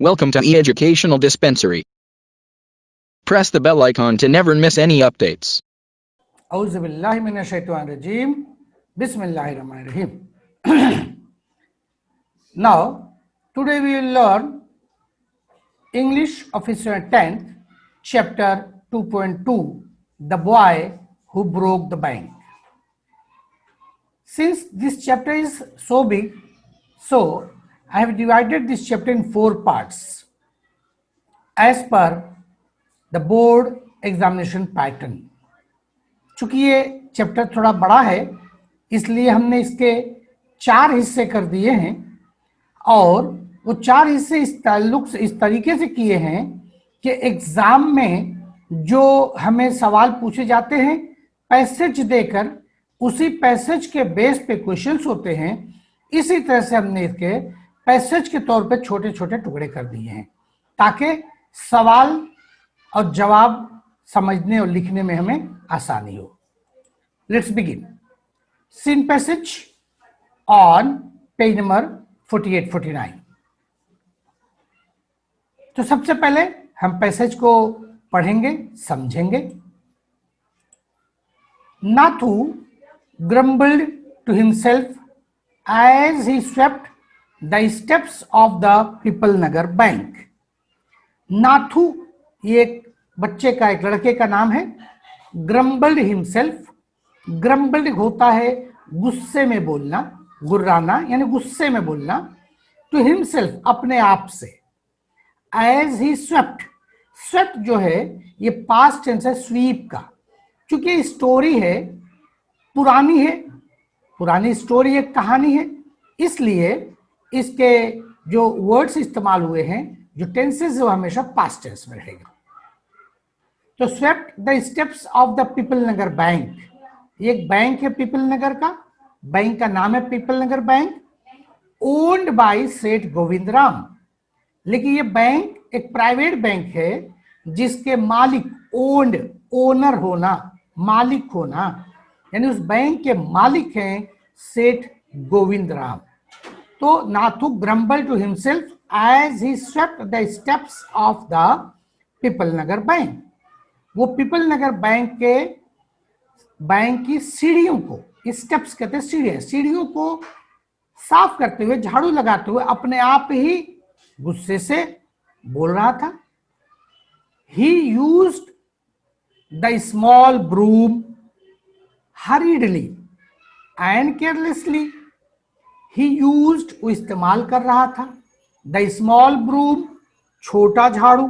Welcome to e-educational dispensary. Press the bell icon to never miss any updates. Auzubillahiminash-shaytanir-rajeem. Bismillahir-rahmanir-rahim. Now, today we will learn English Officer 10th, Chapter 2.2, The Boy Who Broke the Bank. Since this chapter is so big, so I have divided this chapter in 4 parts as per the board examination pattern. चूंकि ये chapter थोड़ा बड़ा है इसलिए हमने इसके 4 हिस्से कर दिए हैं और वो 4 हिस्से इस ताल्लुक से इस तरीके से किए हैं कि एग्जाम में जो हमें सवाल पूछे जाते हैं पैसेज देकर उसी पैसेज के बेस पे क्वेश्चंस होते हैं, इसी तरह से हमने इसके पैसेज के तौर पे छोटे छोटे टुकड़े कर दिए हैं ताकि सवाल और जवाब समझने और लिखने में हमें आसानी हो. Let's begin. Seen passage on page number 48-49. तो सबसे पहले हम पैसेज को पढ़ेंगे, समझेंगे. Nathu grumbled to himself as he swept the steps of the Pipal Nagar Bank. Nathu ये एक बच्चे का, एक लड़के का नाम है. ग्रम्बल्ड हिमसेल्फ, ग्रम्बल्ड होता है गुस्से में बोलना, गुर्राना यानी गुस्से में बोलना. टू हिमसेल्फ अपने आप से. एज ही स्वेप्ट, स्वेप्ट जो है ये पास्ट टेंस है स्वीप का. चूंकि स्टोरी है, पुरानी है, पुरानी स्टोरी है, कहानी है, इसलिए इसके जो वर्ड्स इस्तेमाल हुए हैं, जो टेंसेस वो हमेशा पास्ट टेंस में रहेगा. तो swept the steps of the Pipal Nagar bank. ये एक बैंक है पीपल नगर का, बैंक का नाम है people Nagar bank. Owned by सेठ गोविंद राम. लेकिन ये बैंक एक प्राइवेट बैंक है जिसके मालिक, ओन्ड ओनर होना, मालिक होना, यानी उस बैंक के मालिक हैं सेठ गोविंद राम. तो Nathu grumble to himself as he swept the steps of the Pipal Nagar bank. वो पीपल नगर बैंक की सीढ़ियों को, स्टेप्स कहते हैं सीढ़ियां, सीढ़ियों को साफ करते हुए, झाड़ू लगाते हुए अपने आप ही गुस्से से बोल रहा था. He used the small broom hurriedly and carelessly. He used, वो इस्तेमाल कर रहा था, the small broom छोटा झाड़ू,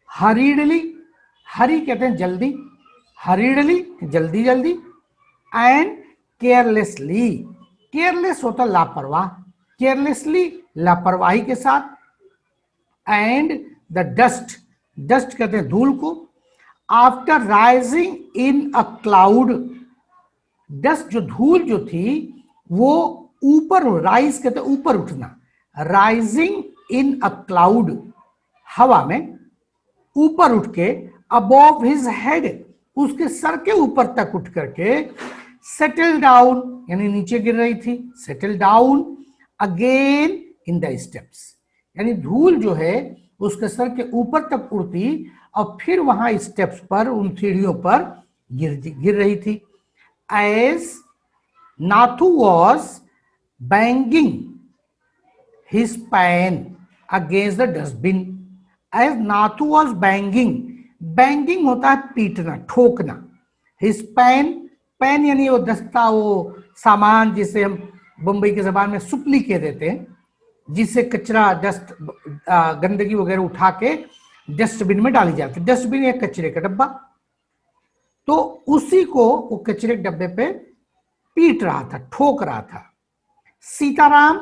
hurriedly, हरी कहते हैं जल्दी, hurriedly जल्दी जल्दी, and carelessly, careless होता लापरवाह, carelessly लापरवाही के साथ, and the dust, dust कहते हैं धूल को, after rising in a cloud. Dust जो धूल जो थी वो ऊपर, राइज कहते ऊपर उठना, राइजिंग इन अ क्लाउड हवा में ऊपर उठ के, अबव हिज हेड उसके सर के ऊपर तक उठ करके, सेटल डाउन यानी नीचे गिर रही थी, settle down again in the steps, यानी धूल जो है उसके सर के ऊपर तक उड़ती और फिर वहां स्टेप्स पर, उन सीढ़ियों पर गिर रही थी. As Nathu was banging his pan against the dustbin. As Nathu was banging, banging होता है पीटना, ठोकना. His pan, pan यानी वो दस्ता, वो सामान जिसे हम बम्बई की जबान में सुपली कह देते हैं, जिससे कचरा, डस्ट, गंदगी वगैरह उठा के डस्टबिन में डाली जाती है. डस्टबिन एक कचरे का डब्बा, तो उसी को वो कचरे के डब्बे पे पीट रहा था, ठोक रहा था. Sitaram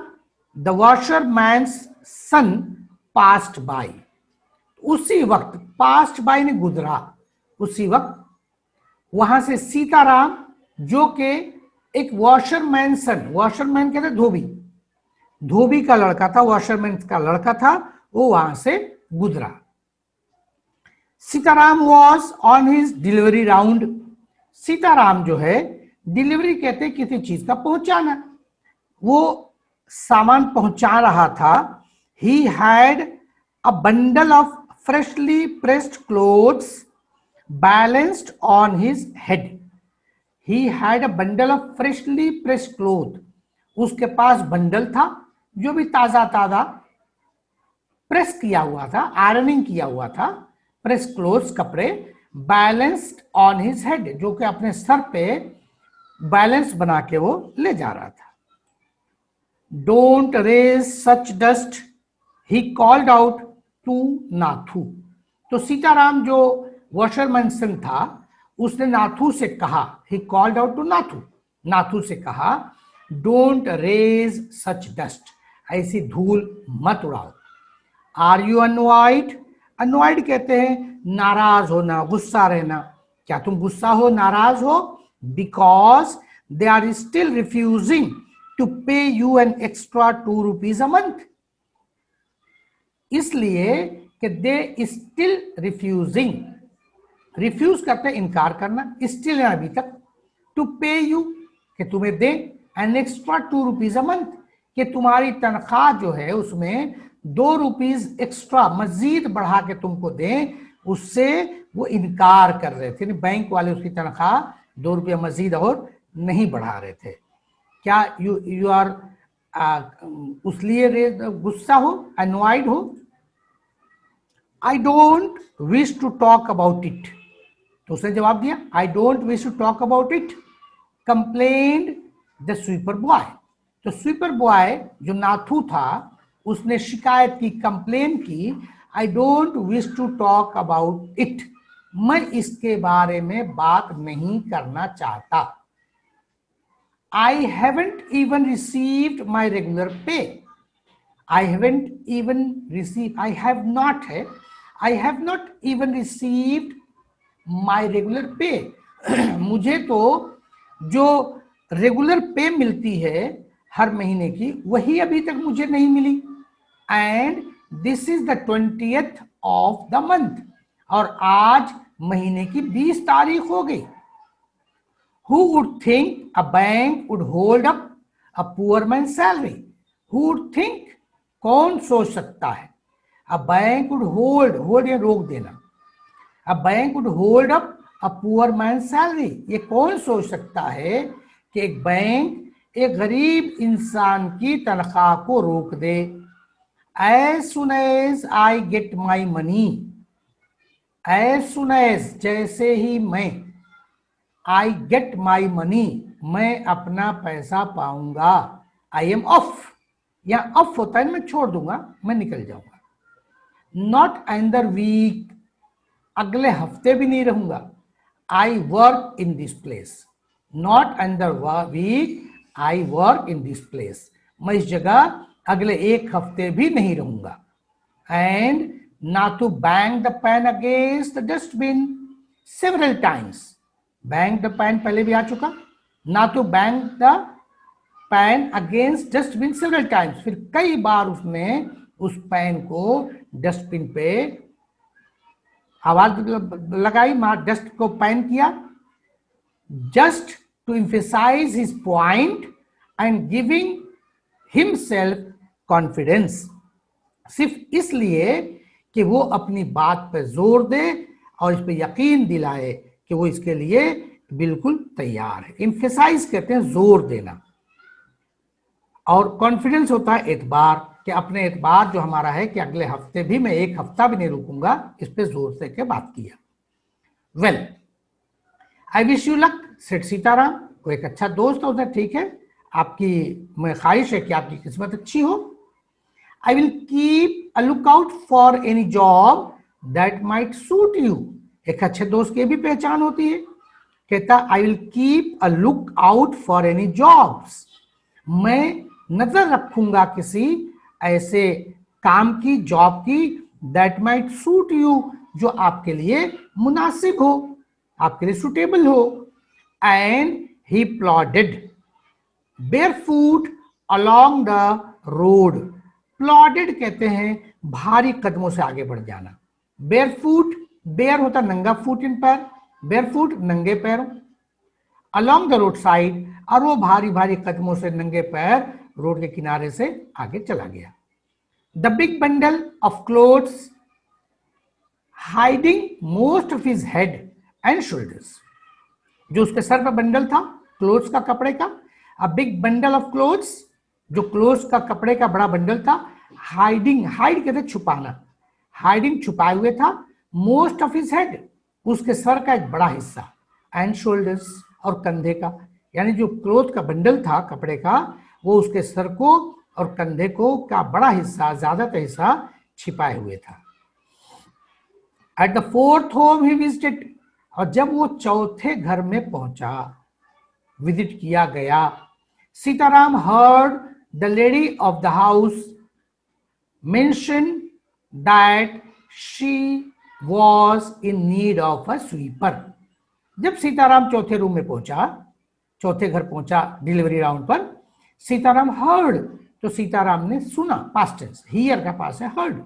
the washerman's son past by. उसी वक्त, पास्ट बाय ने गुजरा, उसी वक्त वहां से सीताराम जो के एक वॉशरमैन सन, वॉशरमैन कहते धोबी, धोबी का लड़का था, वॉशरमैन का लड़का था, वो वहां से गुजरा. Sitaram was on his delivery round. Sitaram जो है, डिलीवरी कहते किसी चीज का पहुंचाना, वो सामान पहुंचा रहा था. He had a bundle of freshly pressed clothes balanced on his head. He had a bundle of freshly pressed cloth. उसके पास बंडल था जो भी ताजा ताजा प्रेस किया हुआ था, आयरनिंग किया हुआ था, प्रेस क्लोथ्स कपड़े, बैलेंस्ड ऑन हिज हेड, जो कि अपने सर पे बैलेंस बना के वो ले जा रहा था. Don't raise such dust he called out to Nathu. तो सीताराम जो वॉशरमैन था उसने नाथू से कहा, he called out to Nathu, Nathu से कहा डोंट रेज सच डस्ट, ऐसी धूल मत उड़ाओ. Are you annoyed? अनॉयड कहते हैं नाराज होना, गुस्सा रहना. क्या तुम गुस्सा हो, नाराज हो? Because they are still refusing to pay you an extra 2 rupees a month. इसलिए कि दे स्टिल रिफ्यूजिंग, रिफ्यूज करते हैं इनकार करना, स्टिल है अभी तक, टू पे यू कि तुम्हें they an extra 2 rupees a month, कि तुम्हारी तनख्वाह जो है उसमें 2 रुपीज एक्स्ट्रा मजीद बढ़ा के तुमको दें, उससे वो इनकार कर रहे थे. बैंक वाले उसकी तनख्वाह 2 रुपया मजीद और नहीं बढ़ा रहे थे. क्या यू आर उसलिए गुस्सा हो, अनॉयड हो? I don't wish to talk about it. तो उसने जवाब दिया I don't wish to talk about it. Complained the sweeper boy. तो स्वीपर बॉय जो नाथू था उसने शिकायत की, कंप्लेन की, I don't wish to talk about it, मैं इसके बारे में बात नहीं करना चाहता. I haven't even received my regular pay. I haven't even receive, I have not है, I have not even received my regular पे. मुझे तो जो रेगुलर पे मिलती है हर महीने की, वही अभी तक मुझे नहीं मिली. And this is the 20th of the month, और आज महीने की 20 तारीख हो गई. Who would think a bank would hold up a poor man's salary? Who would think? कौन सोच सकता है? A bank would hold या रोक देना. A bank would hold up a poor man's salary. ये कौन सोच सकता है कि एक बैंक एक गरीब इंसान की तनख्वाह को रोक दे. As soon as I get my money, as soon as जैसे ही मैं, I get my money मैं अपना पैसा पाऊंगा. I am off, या ऑफ होता है मैं छोड़ दूंगा, मैं निकल जाऊंगा. Not another week, अगले हफ्ते भी नहीं रहूंगा. I work in this place. Not another week, I work in this place. मैं इस जगह अगले एक हफ्ते भी नहीं रहूंगा. And Nathu banged the pan against the dustbin several times. Bang the pan पहले भी आ चुका. Nathu banged the pan against dustbin several times. फिर कई बार उसने उस पैन को डस्टबिन पे आवाज लगाई, मार डस्ट को पैन किया. Just to emphasize his point and giving himself confidence. सिर्फ इसलिए कि वो अपनी बात पर जोर दे और इस पे यकीन दिलाए कि वो इसके लिए बिल्कुल तैयार है. एम्फेसाइज कहते हैं जोर देना, और कॉन्फिडेंस होता है एतबार, कि अपने एतबार जो हमारा है कि अगले हफ्ते भी मैं एक हफ्ता भी नहीं रुकूंगा, इस पे जोर से के बात किया. Well, I wish you luck, Seth Sitaram. वो एक अच्छा दोस्त होता है, ठीक है, आपकी मैं ख्वाहिश है कि आपकी किस्मत अच्छी हो. I will keep a look out for any job that might suit you. एक अच्छे दोस्त की भी पहचान होती है. कहता I will keep a look out for any jobs, मैं नजर रखूंगा किसी ऐसे काम की, जॉब की, दैट माइट सूट यू, जो आपके लिए मुनासिब हो, आपके लिए सुटेबल हो. And he plodded barefoot along the road. Plodded कहते हैं भारी कदमों से आगे बढ़ जाना. barefoot, बेयर होता नंगा, फुट इन पैर, barefoot नंगे पैरों, along the road side, और वो भारी भारी कदमों से नंगे पैर रोड के किनारे से आगे चला गया. The big bundle of clothes hiding most of his head and shoulders, जो उसके सर पर बंडल था क्लोथ्स का, कपड़े का, a big bundle of clothes, जो क्लोथ्स का कपड़े का बड़ा बंडल था, हाइडिंग, हाइड कहते छुपाना, हाइडिंग छुपाए हुए था, मोस्ट ऑफ हिज हेड, उसके सर का एक बड़ा हिस्सा, एंड शोल्डर्स, और कंधे का, यानी जो क्लोथ का बंडल था कपड़े का वो उसके सर को और कंधे को का बड़ा हिस्सा, ज्यादातर हिस्सा छिपाए हुए था। At the fourth home he visited, और जब वो चौथे घर में पहुंचा, विजिट किया गया, Sitaram heard the lady of the house mention that she was in need of a sweeper. जब सीताराम चौथे रूम में पहुंचा, चौथे घर पहुंचा डिलीवरी राउंड पर, सीताराम हर्ड, तो सीताराम ने सुना, पास्ट टेंस, हियर का पास है heard,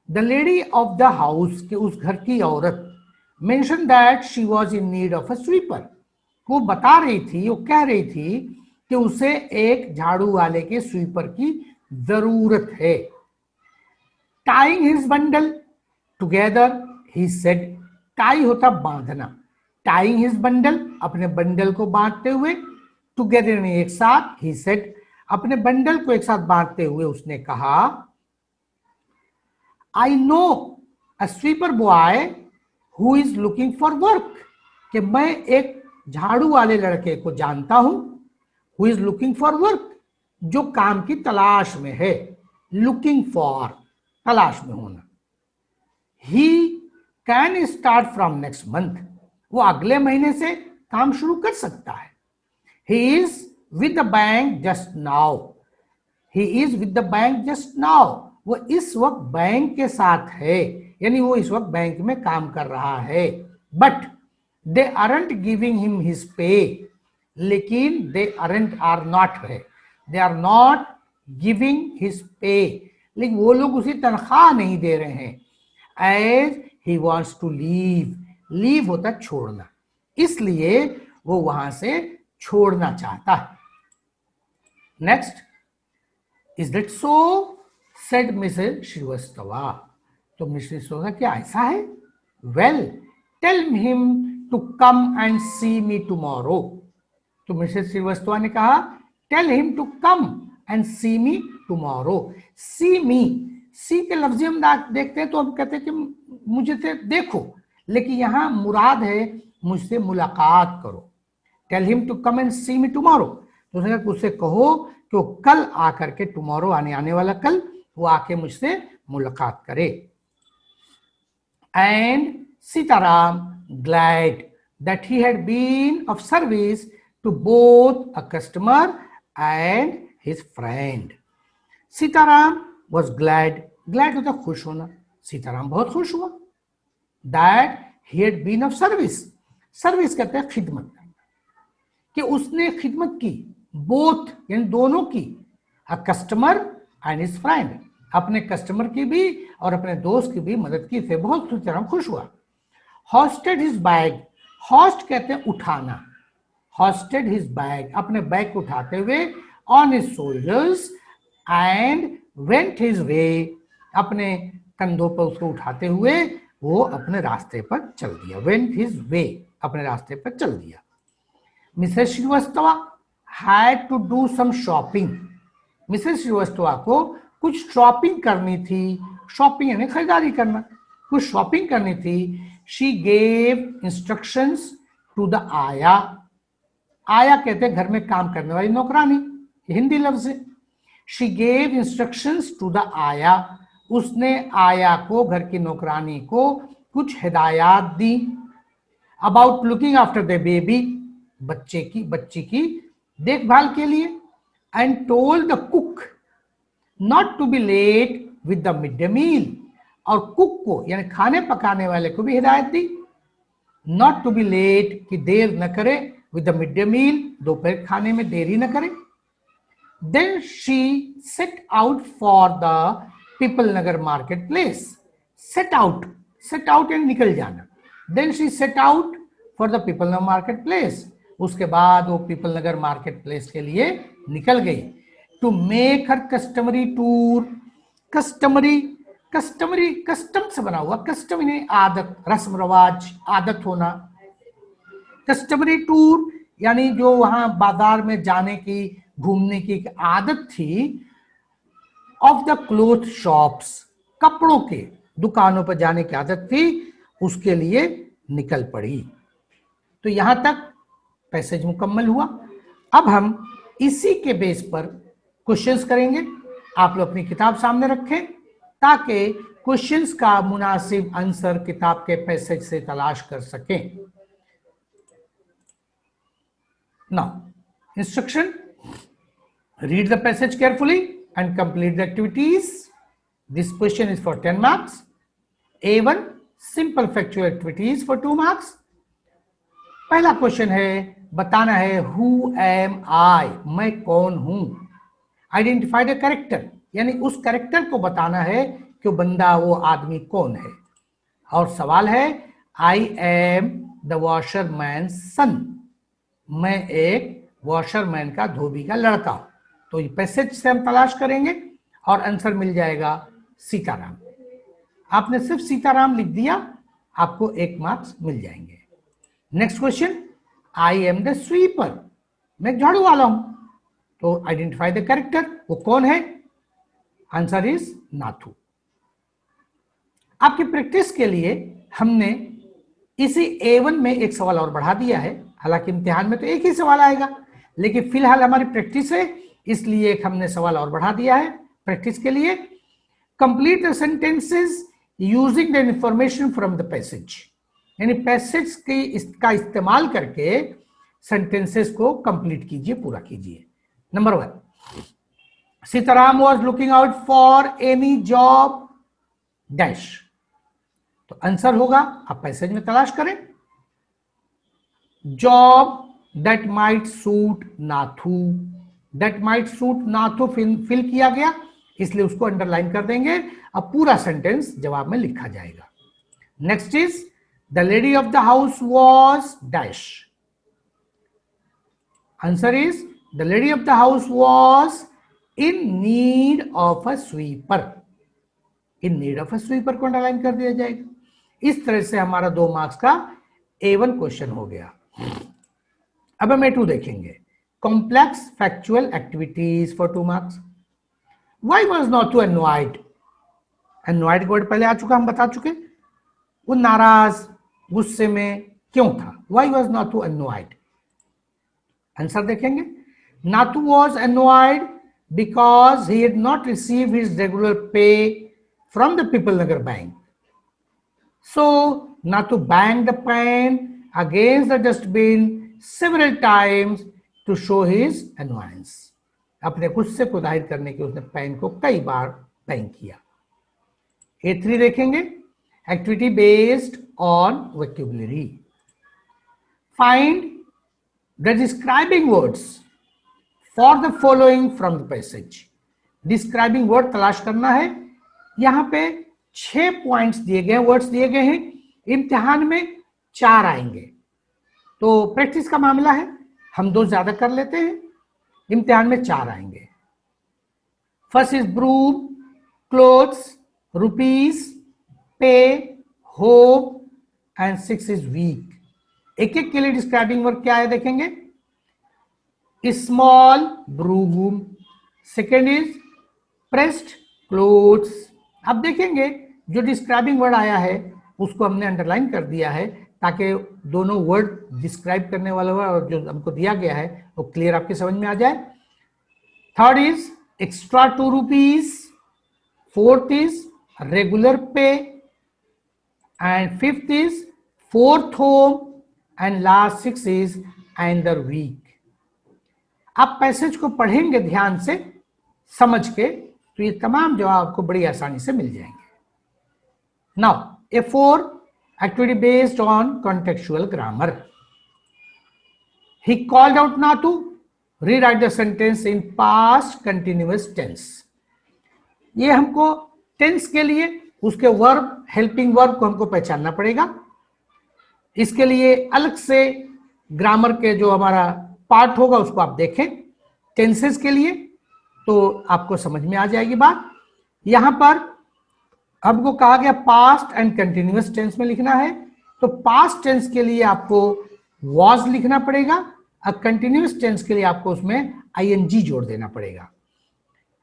the lady of the house, के उस घर की औरत, mention that she was in need of a sweeper, वो बता रही थी, वो कह रही थी कि उसे एक झाड़ू वाले के, स्वीपर की जरूरत है। Tying his bundle together he said, tie होता बांधना, टाइंग हिज बंडल, अपने बंडल को बांधते हुए, टुगेदर यानी एक साथ, ही सेड, अपने बंडल को एक साथ बांधते हुए उसने कहा, I know a sweeper boy who is looking for work, कि मैं एक झाड़ू वाले लड़के को जानता हूं, who is looking for work, जो काम की तलाश में है, लुकिंग फॉर, तलाश में होना, he can start from next month, वो अगले महीने से काम शुरू कर सकता है। He is with the bank just now, he is with the bank just now, वो इस वक्त बैंक के साथ है, यानी वो इस वक्त बैंक में काम कर रहा है। But they aren't giving him his pay, लेकिन दे आरंट आर नॉट है, they are not giving his pay, लेकिन वो लोग उसे तनख्वाह नहीं दे रहे हैं। As he wants to leave, leave होता छोड़ना, इसलिए वो वहां से छोड़ना चाहता है। Next, is that so, said Mrs Srivastava, तो मिसेस श्रीवास्तवा क्या ऐसा है? Well tell him to come and see me tomorrow, तो मिसेस श्रीवास्तवा ने कहा tell him to come and see me tomorrow. See me, see के लफ्ज हम देखते हैं तो हम कहते हैं कि मुझे से देखो, लेकिन यहां मुराद है मुझसे मुलाकात करो। Tell him to come and see me tomorrow, तो उससे कहो कि वो कल आकर के, टुमारो आने वाला कल, वो आके मुझसे मुलाकात करे। And Sitaram glad that he had been of service to both a customer and his friend. Sitaram was glad, glad होता खुश होना, सीताराम बहुत खुश हुआ, that he had been of service, service कहते हैं खिदमत करना, कि उसने खिदमत की, बोथ यानी दोनों की, अ कस्टमर एंड हिज फ्रेंड, अपने कस्टमर की भी और अपने दोस्त की भी मदद की, से बहुत सीताराम खुश हुआ। हॉस्टेड हिज बैग, हॉस्ट कहते हैं उठाना, हॉस्टेड हिज बैग, अपने बैग को उठाते हुए, on his shoulders and went his way, अपने कंधों पर उसको उठाते हुए वो अपने रास्ते पर चल दिया, वेंट हिज वे, अपने रास्ते पर चल दिया। Mrs Shrivastava had to do some shopping, Mrs Shrivastava को कुछ शॉपिंग करनी थी, शॉपिंग यानी खरीदारी करना, कुछ शॉपिंग करनी थी। She gave instructions to the ayah, ayah कहते हैं घर में काम करने वाली नौकरानी, हिंदी लफ्ज है। She gave instructions to the ayah, उसने आया को, घर की नौकरानी को कुछ हिदायत दी। About looking after the baby, बच्ची की देखभाल के लिए। And told the cook not to be late with the mid day meal, और कुक को यानी खाने पकाने वाले को भी हिदायत दी, नॉट टू बी लेट, कि देर न करे, with the mid day meal, दोपहर खाने में देरी न करे। Then she set out for the Pipal Nagar market place, set out यानी निकल जाना। Then she set out for the Pipal Nagar market place, उसके बाद वो पीपल नगर मार्केट प्लेस के लिए निकल गई। To make her customary tour, customary, customary custom से बना हुआ, कस्टम यानी आदत, रस्म रिवाज, आदत होना। कस्टमरी टूर यानी जो वहां बाजार में जाने की, घूमने की एक आदत थी। ऑफ द क्लोथ शॉप्स, कपड़ों के दुकानों पर जाने की आदत थी, उसके लिए निकल पड़ी। तो यहां तक पैसेज मुकम्मल हुआ। अब हम इसी के बेस पर क्वेश्चंस करेंगे। आप लोग अपनी किताब सामने रखें ताकि क्वेश्चंस का मुनासिब आंसर किताब के पैसेज से तलाश कर सकें। Now instruction, read the passage carefully and complete the activities. This question is for 10 marks. A1 simple factual activities for 2 marks. पहला क्वेश्चन है, बताना है who am I, मैं कौन हूं। आइडेंटिफाई द कैरेक्टर, यानी उस कैरेक्टर को बताना है कि बंदा, वो आदमी कौन है। और सवाल है I am the washerman's son, मैं एक वॉशरमैन का, धोबी का लड़का हूं। तो ये पैसेज से हम तलाश करेंगे और आंसर मिल जाएगा सीताराम। आपने सिर्फ सीताराम लिख दिया, आपको 1 मार्क्स मिल जाएंगे। Next question, I am the sweeper, मैं झाड़ू वाला हूं। तो आइडेंटिफाई द कैरेक्टर, वो कौन है। Answer is Nathu. आपकी प्रैक्टिस के लिए हमने इसी A1 में एक सवाल और बढ़ा दिया है। हालांकि इम्तिहान में तो एक ही सवाल आएगा, लेकिन फिलहाल हमारी प्रैक्टिस है, इसलिए एक हमने सवाल और बढ़ा दिया है प्रैक्टिस के लिए। Complete the sentences using the information from the passage, यानी पैसेज की इसका इस्तेमाल करके सेंटेंसेस को कंप्लीट कीजिए, पूरा कीजिए। Number 1, Sitaram was looking out for any job dash. तो आंसर होगा, आप पैसेज में तलाश करें, job that might suit Nathu. That might suit Nathu fill किया गया, इसलिए उसको अंडरलाइन कर देंगे। अब पूरा सेंटेंस जवाब में लिखा जाएगा। Next is the lady of the house was dash. Answer is the lady of the house was in need of a sweeper. In need of a sweeper को अंडरलाइन कर दिया जाएगा। इस तरह से हमारा 2 मार्क्स का A1 क्वेश्चन हो गया। अब हम A2 देखेंगे, complex factual activities for 2 marks. Y was Nathu annoyed. Annoyed word पहले आ चुका, हम बता चुके। वो नाराज, गुस्से में क्यों था। Why was Nathu annoyed. Answer देखेंगे, Nathu was annoyed because he had not receive his regular pay from the Pipal Nagar bank. So Nathu banged the pan against the dustbin several times to show his annoyance. अपने गुस्से को जाहिर करने के उसने pan को कई बार बैंग किया। A3 देखेंगे, activity based on vocabulary. Find the describing words for the following from the passage. Describing word तलाश करना है। यहां पे 6 पॉइंट्स दिए गए, वर्ड्स दिए गए हैं। इम्तिहान में 4 आएंगे, तो प्रैक्टिस का मामला है, हम 2 ज्यादा कर लेते हैं। इम्तिहान में 4 आएंगे। First is broom, clothes, rupees, pay, hope and 6 is week. एक एक के लिए डिस्क्राइबिंग वर्ड क्या है देखेंगे। Small broom, second is pressed clothes. अब देखेंगे जो डिस्क्राइबिंग वर्ड आया है उसको हमने अंडरलाइन कर दिया है ताकि दोनों वर्ड डिस्क्राइब करने वाला वर्ड और जो हमको दिया गया है वो क्लियर आपके समझ में आ जाए। Third is extra 2 rupees, fourth is regular pay and fifth is fourth home and last 6 is under week. आप पैसेज को पढ़ेंगे ध्यान से समझ के तो ये तमाम जवाब आपको बड़ी आसानी से मिल जाएंगे। Now A4 activity based on contextual grammar. He called out Nathu. Rewrite the sentence in past continuous tense. ये हमको टेंस के लिए उसके वर्ब, हेल्पिंग वर्ब को हमको पहचानना पड़ेगा। इसके लिए अलग से ग्रामर के जो हमारा पार्ट होगा उसको आप देखें टेंसेस के लिए, तो आपको समझ में आ जाएगी बात। यहां पर हमको कहा गया पास्ट एंड कंटिन्यूअस टेंस में लिखना है, तो पास्ट टेंस के लिए आपको वॉज लिखना पड़ेगा और कंटिन्यूअस टेंस के लिए आपको उसमें आईएनजी जोड़ देना पड़ेगा।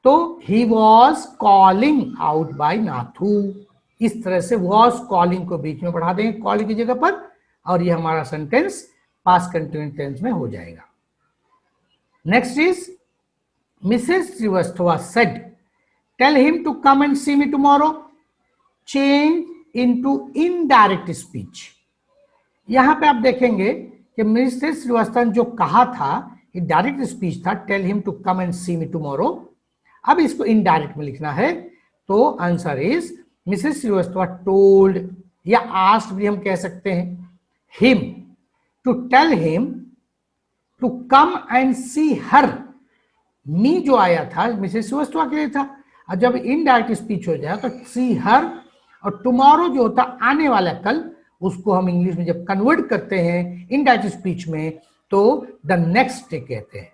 तो he was calling out by Nathu, इस तरह से वॉज कॉलिंग को बीच में बढ़ा देंगे कॉलिंग की जगह पर, और ये हमारा सेंटेंस पास्ट कंटिन्यूअस टेंस में हो जाएगा। Next is Mrs Shrivastav said tell him to come and see me tomorrow, change into indirect speech. यहां पे आप देखेंगे कि मिसेस श्रीवास्तव ने जो कहा था ये डायरेक्ट स्पीच था, tell him to come and see me tomorrow. अब इसको इनडायरेक्ट में लिखना है, तो answer is Mrs Srivastava told या आस्क्ड भी हम कह सकते हैं, him to tell him to come and see her. Me जो आया था मिसेस श्रीवास्तव के लिए था, और जब इनडायरेक्ट स्पीच हो जाए तो सी हर, और टुमारो जो होता आने वाला कल, उसको हम इंग्लिश में जब कन्वर्ट करते हैं इनडायरेक्ट स्पीच में तो द नेक्स्ट डे कहते हैं।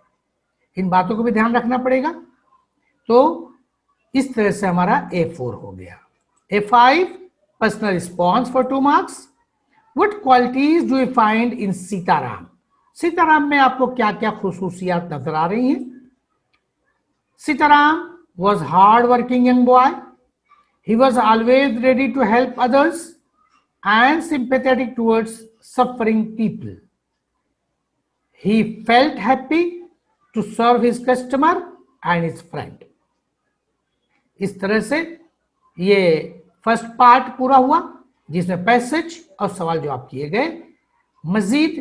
इन बातों को भी ध्यान रखना पड़ेगा। तो इस तरह से हमारा A4 हो गया। A5 personal response for 2 marks. What qualities do you find in Sitaram? Sitaram में आपको क्या क्या खुसूसियात नजर आ रही हैं? Sitaram was hard working young boy. He was always ready to help others and sympathetic towards suffering people. He felt happy to serve his customer and his friend. इस तरह से ये फर्स्ट पार्ट पूरा हुआ, जिसमें पैसेज और सवाल जवाब किए गए। मजीद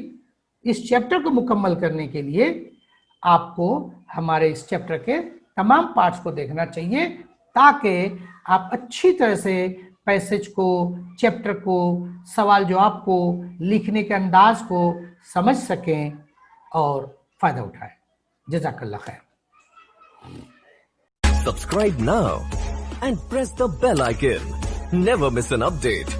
इस चैप्टर को मुकम्मल करने के लिए आपको हमारे इस चैप्टर के तमाम पार्ट्स को देखना चाहिए, ताकि आप अच्छी तरह से पैसेज को, चैप्टर को, सवाल जवाब को, लिखने के अंदाज को समझ सकें और फायदा उठाएं। जज़ाकल्लाह खैर। Subscribe now and press the bell icon. Never miss an update.